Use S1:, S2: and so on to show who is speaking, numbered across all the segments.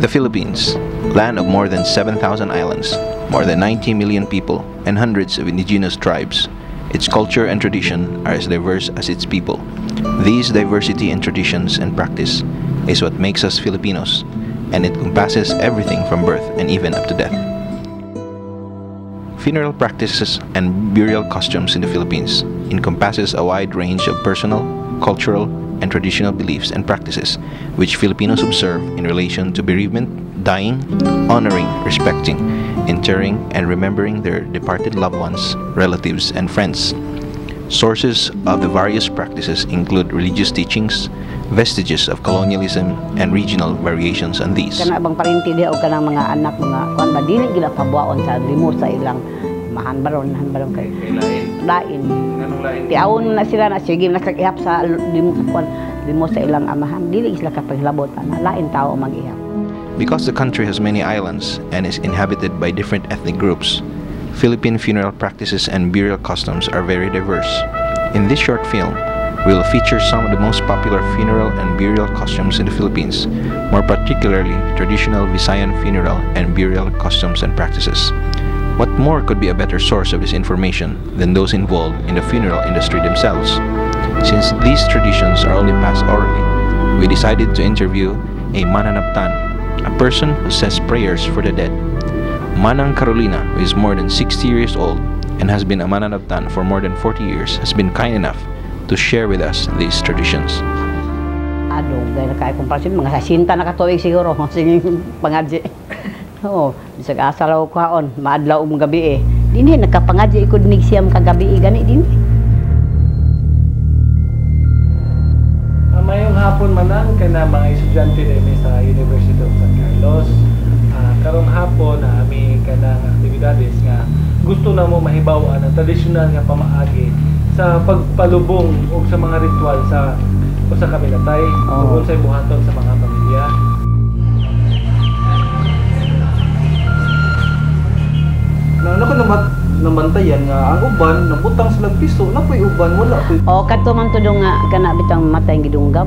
S1: The Philippines, land of more than 7,000 islands, more than 90 million people, and hundreds of indigenous tribes. Its culture and tradition are as diverse as its people. These diversity in traditions and practice is what makes us Filipinos, and it encompasses everything from birth and even up to death. Funeral practices and burial customs in the Philippines encompasses a wide range of personal, cultural, and traditional beliefs and practices which Filipinos observe in relation to bereavement, dying, honoring, respecting, interring, and remembering their departed loved ones, relatives, and friends. Sources of the various practices include religious teachings, vestiges of colonialism, and regional variations on these.
S2: Kana bang parinti diha o kanang mga anak mga kuan ba dili gila pabuaon sa limos sa ilang hanbaron kay lain.
S3: Anong lain?
S2: Tiawon na sila na sige nakakihap sa limos sa ilang amahan dili sila kapaglabot ana lain tao mag-ihap.
S1: Because the country has many islands and is inhabited by different ethnic groups, Philippine funeral practices and burial customs are very diverse. In this short film, we will feature some of the most popular funeral and burial customs in the Philippines, more particularly traditional Visayan funeral and burial customs and practices. What more could be a better source of this information than those involved in the funeral industry themselves? Since these traditions are only passed orally, we decided to interview a mananaptan, a person who says prayers for the dead. Manang Carolina, who is more than 60 years old and has been a mananaptan for more than 40 years, has been kind enough to share with us these traditions.
S2: Dahil nakaikumparasin, mga sasinta na katuig siguro, sige pangadji. Oo, bisag asalaw ko haon, maadlaw gabi eh. Dini, nakapangadji ko dinig siyam kagabi gani din.
S3: Mayong hapon manan ka na mga estudyante din sa University of San Carlos. Karong hapon na ami ka ng aktibidades nga gusto na mo mahibaw ang tradisyonal nga pamaagi sa pagpalubong o sa mga ritual sa kabilatay tungkol sa buhaton sa mga pamilya. Ano ka namantayan nga ang uban nabutang sila piso na po'y uban wala po'y
S2: kadto man tudong nga kana bitang matay gidunggab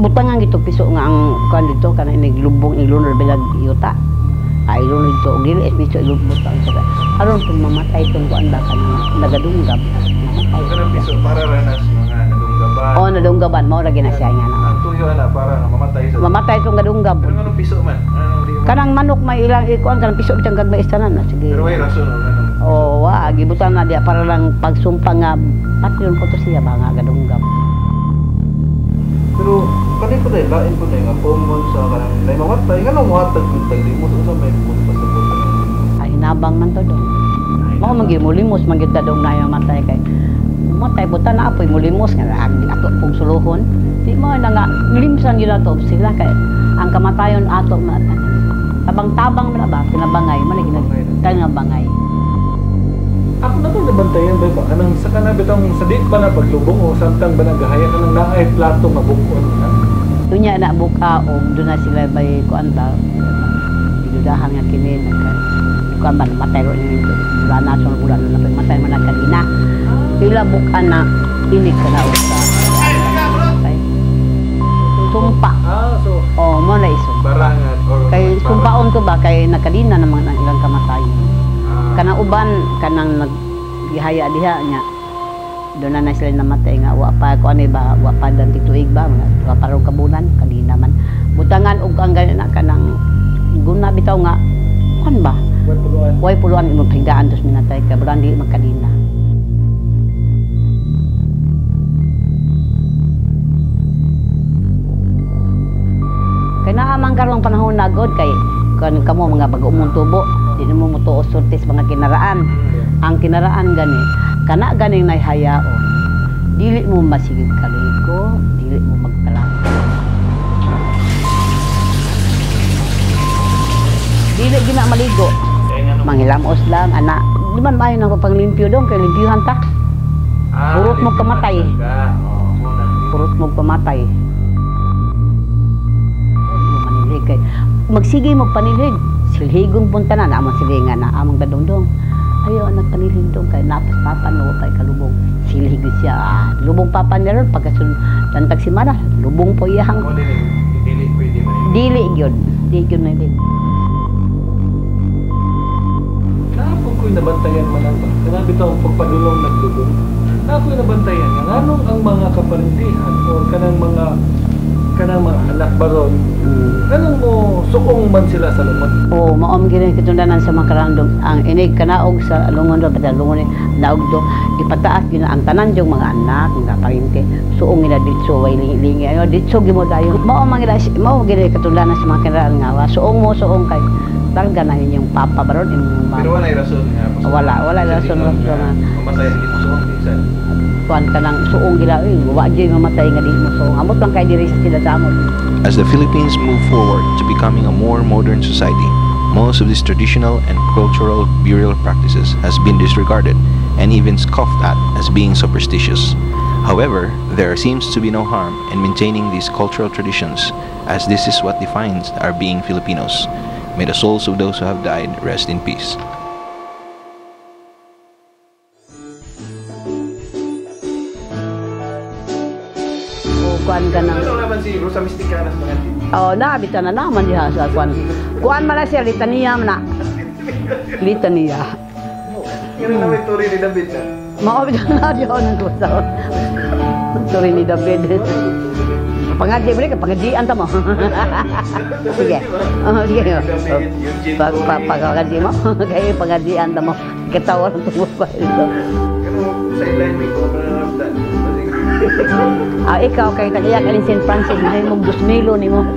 S2: butangan gito piso nga ang kan dito kana inaglubong ilunor bilag yuta ay ilunor dito og dili piso ilubutang sa aron kung mamatay tong kuan ba kana nagadunggab
S3: ang kanang piso para ranas mga nadunggaban
S2: nadunggaban mao ra ginasya nga na
S3: ang tuyo ana para
S2: mamatay tong gadunggab
S3: anong piso man
S2: kanang manok may ilang ikuan kanang piso bitang gagmay istanan na sige
S3: pero way rason
S2: gibutan na dia para lang pagsumpa nga patyon po to siya ba nga gadunggab.
S3: Pero kanay ko dahil lain ko na nga common sa kanang may mamatay nga nang muhatag yung taglimos o sa may punta sa punta
S2: ay hinabang man to doon mao manggil mulimos manggil ta dong na matay kay matay buta na apoy mulimos nga ato pong suluhon di mo na nga limsan gyud ato sila kay ang kamatayon ato tabang-tabang na ba kinabangay man kay nga bangay.
S3: Ako na itong nabantayan ba ba? Kanang sa kanabit ang sadit ba na paglubong o samtang ba nagahaya ka ng naay plato mabukon na?
S2: Doon niya na bukaog, doon na sila bay kuan ba? Dinudahan nga kinin. Kuan ba, matay ro niyo ito. Wala na sa ulan na matay man na kanina. Sila bukan na inig ka na sa sumpa. Mo na iso.
S3: Barangan.
S2: Kay sumpaon ko ba, kay nakadina naman ang ilang kamatayon. Kanang uban kanang naghihaya diha nya doon na sila namatay nga wa pa ko ani ba wa pa dan tituig ba wa pa ro kabulan kanina man butangan og ang ganina kanang guna bitaw nga kan ba way puluan imong pigdaan dos minatay ka bulan di magkanina kay naa man karong panahon nagod kay kan kamo mga bag-umong tubo di mo mutuos surtis mga kinaraan ang kinaraan gani kana ganing nahihayaon dili mo masigig kaligo dili mo magkalako dili gina maligo manghilamos lang ana di man maayo nang paglimpyo dong kay limpyuhan ta purot mo kamatay purot mo kamatay manilig kay magsige mo panilig silhigong punta na amang silingan na amang gadongdong ayo anak panilig dong kay napos papan no kay kalubong silhigos siya lubong papan na ron pagkasun dantag si mana lubong po iyang
S3: dili pwede man
S2: dili gyud Di yun na din.
S3: Kahapon ko'y nabantayan man ang grabe ito ang pagpadulong naglulong. Kahapon ko'y nabantayan nga nganong ang mga kaparintihan o kanang mga anak baron. Nganong mo suong man sila sa lumot.
S2: Oo, maom gini kitundanan sa mga karandong ang inig kanaog sa lungon do pata lungon naog do ipataas gina ang tanan jong mga anak mga parinti suong gina ditso way lingi ayo ditso gimo dayon maom gini kitundanan sa mga karandong nga suong kay targa na inyong papa baron inyong mama.
S1: Pero wala rason nga.
S2: Wala rason na
S1: Mamatay hindi mo suong pinsan.
S2: kuan kanang suong gila wa jay mamatay nga di mo suong amot lang kay diri sila sa amot.
S1: As the Philippines move forward to becoming a more modern society, most of these traditional and cultural burial practices has been disregarded and even scoffed at as being superstitious. However, there seems to be no harm in maintaining these cultural traditions, as this is what defines our being Filipinos. May the souls of those who have died rest in peace.
S2: Kuan kanang
S1: naman si Rosa Misticanas mga
S2: oh nabitan na naman diha sa kuan man na siya litania man na litania.
S1: Yan na may turi ni David na.
S2: Mao na diha nang kusa. Sorry ni David. Pangaji balik pangajian ta mo. Sige. Oh sige. Pangaji mo. Kay pangajian ta mo. Ketawa ng tumo pa ito.
S1: Kano sideline may ko mananabdan.
S2: Ikaw kay tagiya kalin St. Francis may mong 2,000 nimo.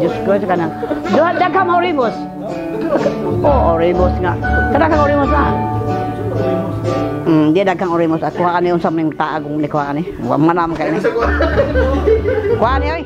S2: Diyos ko sa kanang. Duha ka mo rimos. Rimos nga. Kada ka rimos na. Dia dagang rimos. Kuha ka niyon sa mga taagong ni kuha ka ni. Manam kay ni. Kuha ni oy.